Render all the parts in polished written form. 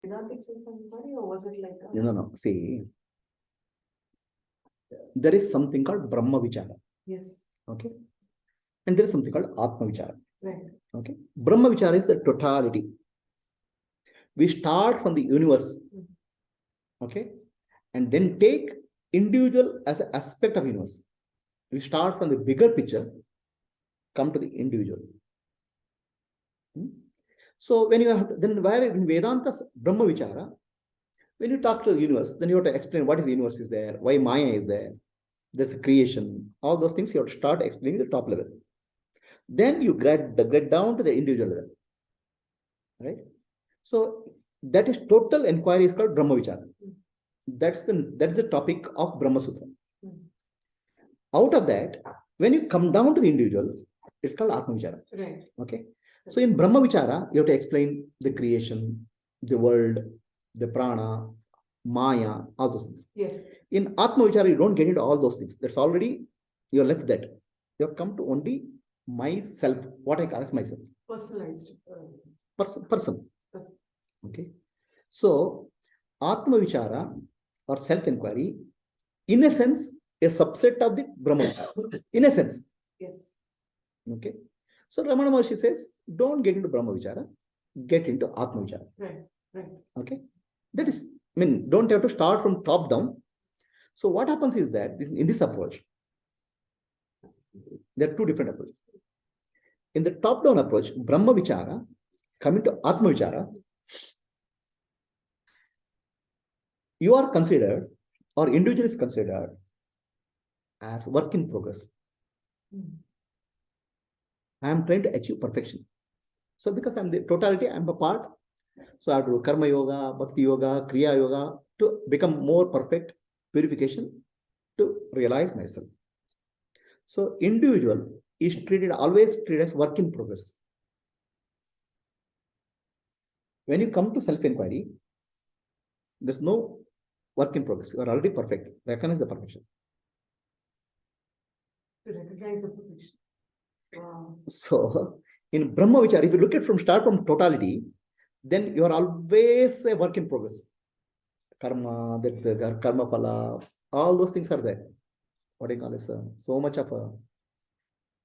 Vedantic self-enquiry, or was it like No. See, there is something called Brahmavichara. Yes. Okay. And there is something called Atmavichara. Right. Okay. Brahmavichara is the totality. We start from the universe. Okay. And then take individual as an aspect of universe. We start from the bigger picture, come to the individual. So when you have, then where in Vedanta's Brahmavichara, when you talk to the universe, then you have to explain what is the universe is there, why Maya is there, there's a creation, all those things you have to start explaining the top level. Then you get down to the individual level. Right? So that is total inquiry is called Brahmavichara. That's the topic of Brahma Sutra. Out of that, when you come down to the individual, it's called Atmavichara. Right. Okay. So in Brahmavichara, you have to explain the creation, the world, the prana, Maya, all those things. Yes. In Atmavichara, you don't get into all those things. That's already, you're left that. You have come to only myself, what I call as myself. Personalized. Person. Okay. So, Atmavichara or self-enquiry, in a sense, a subset of the Brahmavichara. In a sense. Yes. Okay. So, Ramana Maharshi says, don't get into Brahmavichara, get into Atmavichara. Right. Right. Okay. That is, I mean, don't have to start from top down. So what happens is that in this approach, there are two different approaches. In the top-down approach, Brahmavichara, coming to Atmavichara, you are considered, or individual is considered as work in progress. I am trying to achieve perfection. So because I'm the totality, I'm a part. So I have to do Karma Yoga, Bhakti Yoga, Kriya Yoga to become more perfect, purification, to realize myself. So individual is always treated as work in progress. When you come to self-enquiry, there's no work in progress. You are already perfect. Recognize the perfection. To recognize the perfection. Wow. So in Brahmavichara, if you look at start from totality, then you are always a work in progress. Karma, the karma phala, all those things are there. What do you call it? So much of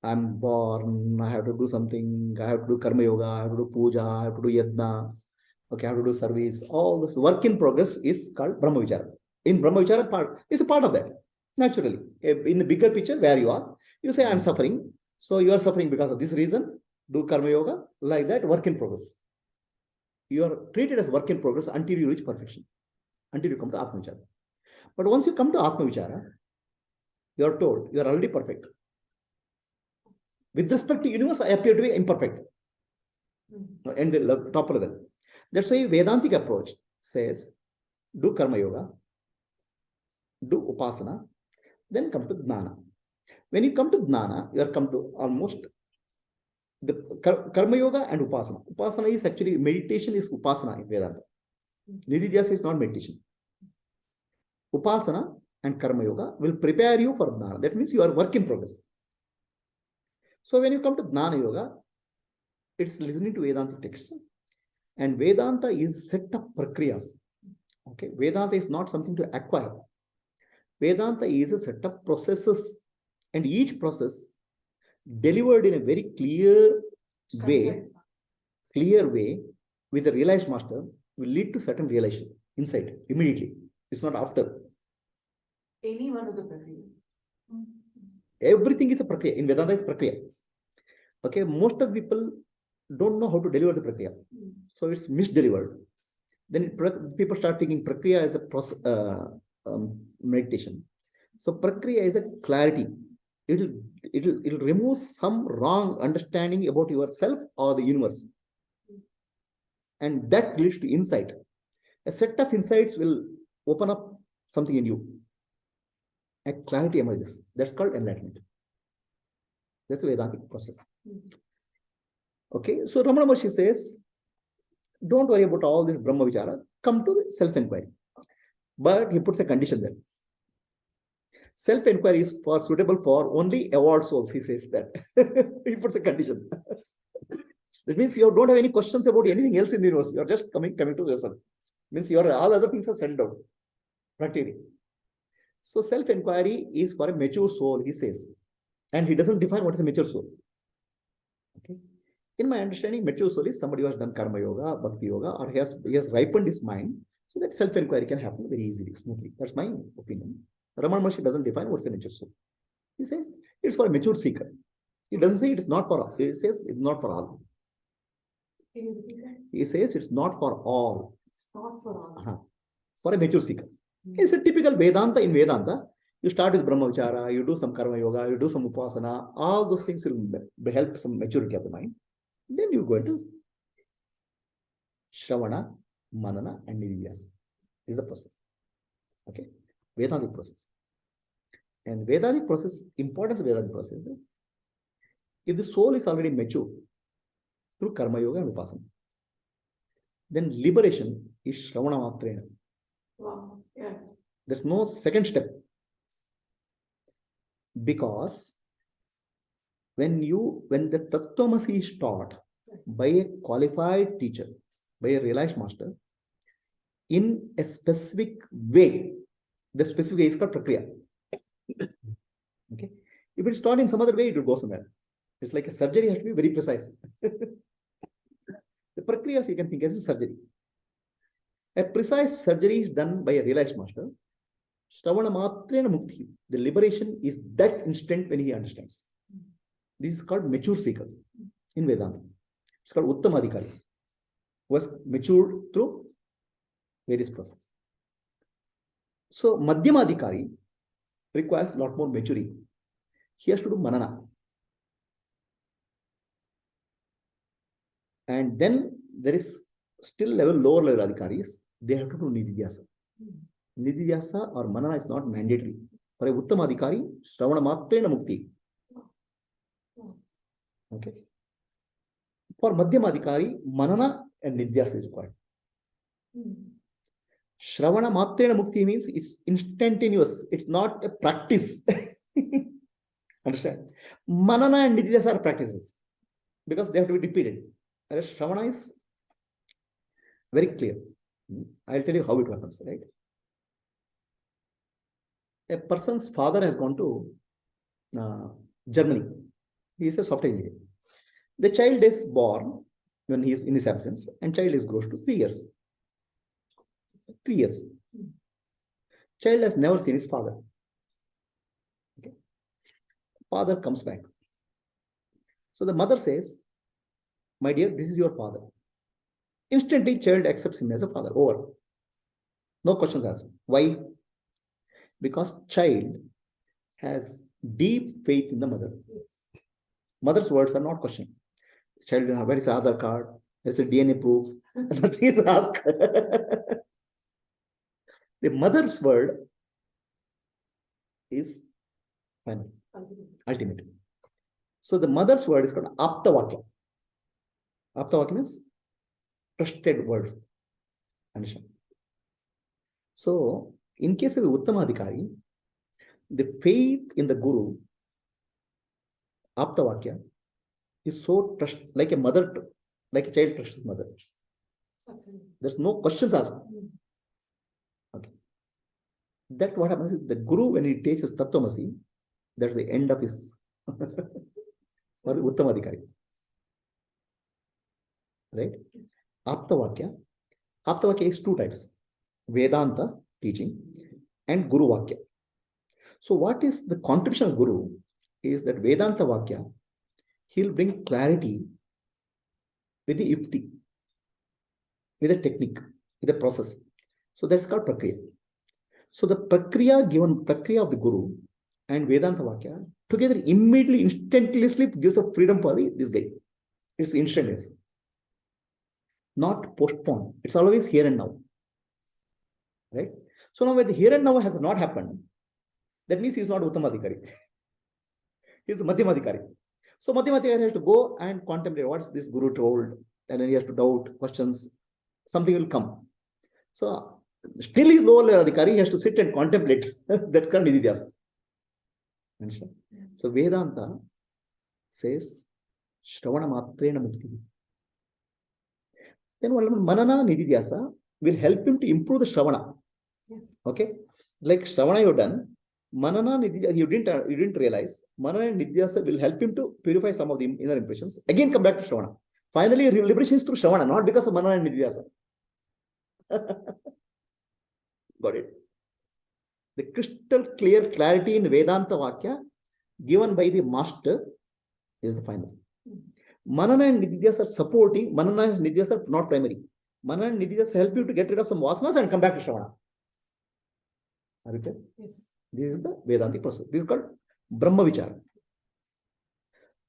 I'm born, I have to do something, I have to do karma yoga, I have to do puja, I have to do yajna, okay, I have to do service. All this work in progress is called Brahmavichara. In Brahmavichara part, it's a part of that. Naturally, in the bigger picture where you are, you say I'm suffering. So you are suffering because of this reason, do karma yoga, like that, work in progress. You are treated as work in progress until you reach perfection, until you come to Atmavichara. But once you come to Atmavichara, you are told you are already perfect. With respect to universe, I appear to be imperfect. And the top level. That's why Vedantic approach says, do karma yoga, do upasana, then come to jnana. When you come to jnana, you are come to almost the karma yoga and upasana. Upasana is actually, meditation is upasana in Vedanta. Nididhyasa is not meditation. Upasana and karma yoga will prepare you for jnana. That means you are work in progress. So when you come to jnana yoga, it's listening to Vedanta texts. And Vedanta is a set of prakriyas. Okay, Vedanta is not something to acquire. Vedanta is a set of processes, and each process delivered in a very clear way with a realized master will lead to certain realization inside immediately. It's not after. Any one of the prakriyas. Everything is a prakriya. In Vedanta is prakriya. Okay, most of the people don't know how to deliver the prakriya. So it's misdelivered. Then people start taking prakriya as a process, meditation. So prakriya is a clarity. It'll remove some wrong understanding about yourself or the universe. And that leads to insight. A set of insights will open up something in you. A clarity emerges. That's called enlightenment. That's a Vedantic process. Okay, so Ramana Maharshi says, don't worry about all this Brahmavichara, come to the self-enquiry. But he puts a condition there. Self-enquiry is suitable for only evolved souls, he says that. He puts a condition. That means you don't have any questions about anything else in the universe. You're just coming to yourself. Means your all other things are settled down. Practically. So self-enquiry is for a mature soul, he says. And he doesn't define what is a mature soul. Okay. In my understanding, mature soul is somebody who has done karma yoga, bhakti yoga, or he has ripened his mind so that self-enquiry can happen very easily, smoothly. That's my opinion. Ramana Maharshi doesn't define what's a mature soul. He says it's for a mature seeker. He doesn't say it's not for all. He says it's not for all. Can you repeat that? He says it's not for all. It's not for all. For a mature seeker. It's a typical Vedanta. In Vedanta, you start with Brahmavichara, you do some karma yoga, you do some upasana, all those things will help some maturity of the mind. Then you go into Shravana, Manana, and Nididhyasa. This is the process. Okay? Vedantic process. And Vedanic process, importance of Vedanic process, if the soul is already mature through karma yoga and upasana, then liberation is Shravana Matrena. Wow. Yeah. There's no second step. Because when the Tattvamasi is taught by a qualified teacher, by a realized master, in a specific way, the specific way is called prakriya. Okay. If it's taught in some other way, it will go somewhere. It's like a surgery has to be very precise. The prakriyas you can think as a surgery. A precise surgery is done by a realized master. Shravana matrena mukti. The liberation is that instant when he understands. This is called mature seeker in Vedanta. It's called Uttamadhikari, who was matured through various processes. So Madhyamadhikari requires a lot more maturity. He has to do manana. And then there is still lower level adhikaris. They have to do nididhyasa. Nididhyasa or manana is not mandatory. For a Uttamadhikari, Shravana matrena mukti. Okay. For Madhyamadhikari, manana and nididhyasa is required. Shravana matrena mukti means it's instantaneous. It's not a practice. Understand? Manana and nididhyasa are practices because they have to be repeated. Whereas Shravana is very clear. I'll tell you how it happens, right? A person's father has gone to Germany. He is a software engineer. The child is born when he is in his absence, and child is grows to 3 years. 3 years. Child has never seen his father. Okay. Father comes back. So the mother says, "My dear, this is your father." Instantly, child accepts him as a father. Over. No questions asked. Why? Because child has deep faith in the mother. Mother's words are not questioned. Child, where is the Aadhaar card? There's a DNA proof. Nothing is asked. The mother's word is final, ultimate. So the mother's word is called Aptavakya. Aptavakya means trusted words. Understand? So, in case of Uttamadhikari, the faith in the Guru, Aptavakya, is so trust, like a mother, like a child trusts his mother. There's no questions asked. Okay. That what happens is the Guru, when he teaches Tattvamasi, that's the end of his Uttamadhikari. Right? Aptavakya. Aptavakya is 2 types. Vedanta teaching and Guru Vakya. So what is the contribution of Guru is that Vedanta Vakya, he'll bring clarity with the yukti, with a technique, with a process. So that's called Prakriya. So the Prakriya of the Guru and Vedanta Vakya together immediately, instantaneously gives a freedom for this guy. It's instantaneous. Not postponed. It's always here and now. Right? So now when the here and now has not happened, that means he is not Uttamadhikari. He is Madhyamadhikari. So Madhyamadhikari has to go and contemplate what's this Guru told, and then he has to doubt, questions, something will come. So still he is lower Adhikari, he has to sit and contemplate that kind of nididhyasa. Understand? So Vedanta says Shravana matrena mukti. Then what Manana nididhyasa, will help him to improve the Shravana. Yes. Okay, like Shravana you've done, Manana Nidhyasa, you didn't realize, Manana and Nidhyasa will help him to purify some of the inner impressions. Again, come back to Shravana. Finally, liberation is through Shravana, not because of Manana and Nidhyasa. Got it? The crystal clear clarity in Vedanta Vakya given by the master is the final. Manana and Nidhyasa are supporting, Manana and Nidhyasa are not primary. Manana and Nidhyasa help you to get rid of some vasanas and come back to Shravana. Are you clear? Yes. This is the Vedantic process. This is called Brahmavichara.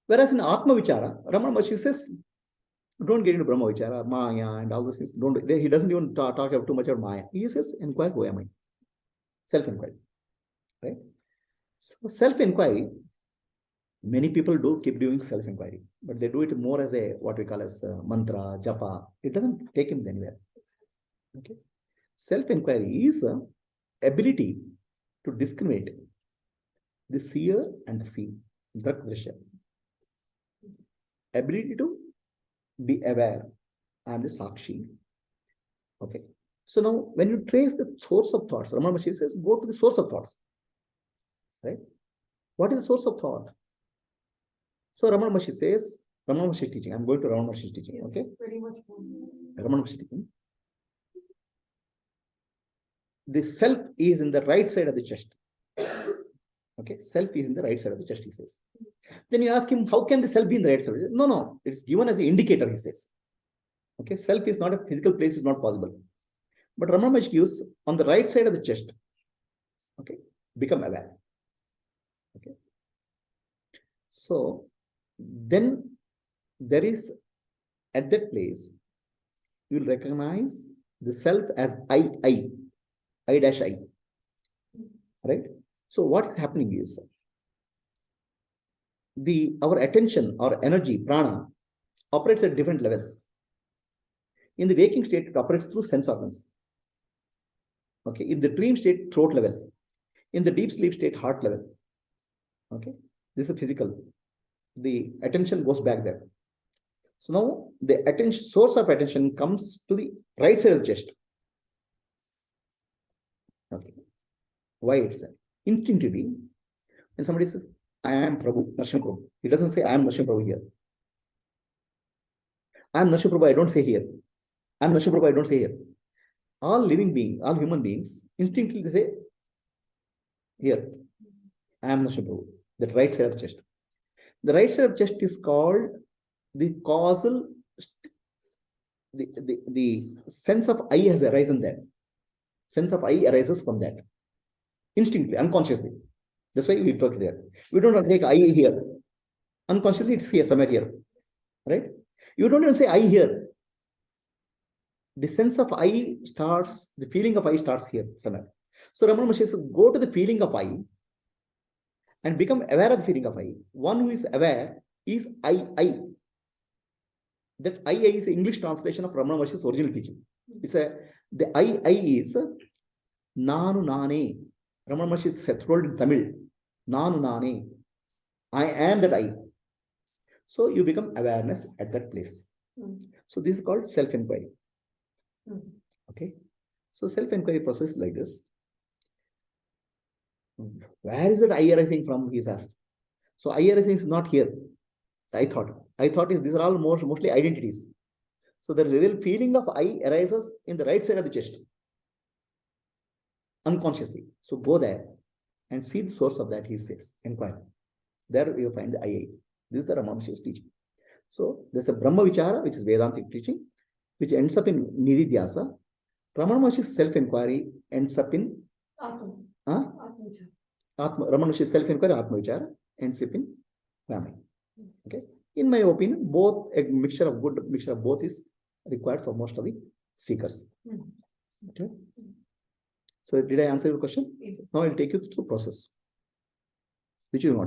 Whereas in Atmavichara, Ramana Maharshi says, don't get into Brahmavichara, Maya, and all those things. He doesn't even talk too much about Maya. He says, inquire who am I? Self-inquiry. Right? So self-inquiry, many people keep doing self-inquiry, but they do it more as a what we call as mantra, japa. It doesn't take him anywhere. Okay. Self-inquiry is the ability to discriminate the seer and the seen. Drakdrishya. Ability to be aware. I am the Sakshi. Okay. So now, when you trace the source of thoughts, Ramana Maharshi says, go to the source of thoughts. Right? What is the source of thought? So Ramana Maharshi says, Ramana Maharshi teaching. I'm going to Ramana Maharshi teaching. Yes, Okay. pretty much. Ramana Maharshi teaching. The self is in the right side of the chest. Okay. Self is in the right side of the chest, he says. Then you ask him, how can the self be in the right side? No. It's given as an indicator, he says. Okay. Self is not a physical place, is not possible. But Ramana Maharshi gives on the right side of the chest. Okay. Become aware. Okay. So then there is, at that place, you will recognize the self as I dash I. Right? So what is happening is our attention or energy, prana, operates at different levels. In the waking state, it operates through sense organs. Okay. In the dream state, throat level. In the deep sleep state, heart level. Okay. This is physical. The attention goes back there. So now the source of attention comes to the right side of the chest. Okay. Why it's instinctively, when somebody says, I am Prabhu, Narsimha Prabhu, he doesn't say I am Narsimha Prabhu here. I am Narsimha Prabhu, I don't say here. I am Narsimha Prabhu, I don't say here. All living beings, all human beings, instinctively they say, here, I am Narsimha Prabhu, that right side of the chest. The right side of the chest is called the causal, the sense of I has arisen there. Sense of I arises from that. Instinctively, unconsciously. That's why we talk there. We don't take I here. Unconsciously, it's here, somewhere here. Right? You don't even say I here. The sense of I starts, the feeling of I starts here somewhere. So Ramana Maharshi says, go to the feeling of I and become aware of the feeling of I. One who is aware is I. That I is the English translation of Ramana Maharshi's original teaching. It's the I is Nanu Nane. Ramana Maharshi is told in Tamil. Nanu Nane. I am that I. So you become awareness at that place. So this is called self-inquiry. Okay. So self-inquiry process like this. Where is that I arising from? He is asked. So I arising is not here. I thought is these are all mostly identities. So the real feeling of I arises in the right side of the chest. Unconsciously. So go there and see the source of that, he says. Inquire. There you find the I. This is the Ramana Maharshi's teaching. So there's a Brahmavichara, which is Vedantic teaching, which ends up in Nidhyasa. Ramana Maharshi's self-inquiry ends up in Atma. Ramana Maharshi's self-inquiry, Atmavichara, ends up in Brahma. Okay. In my opinion, both a mixture of both is required for most of the seekers. Okay. So did I answer your question? Yes. Now I'll take you through the process, which you want.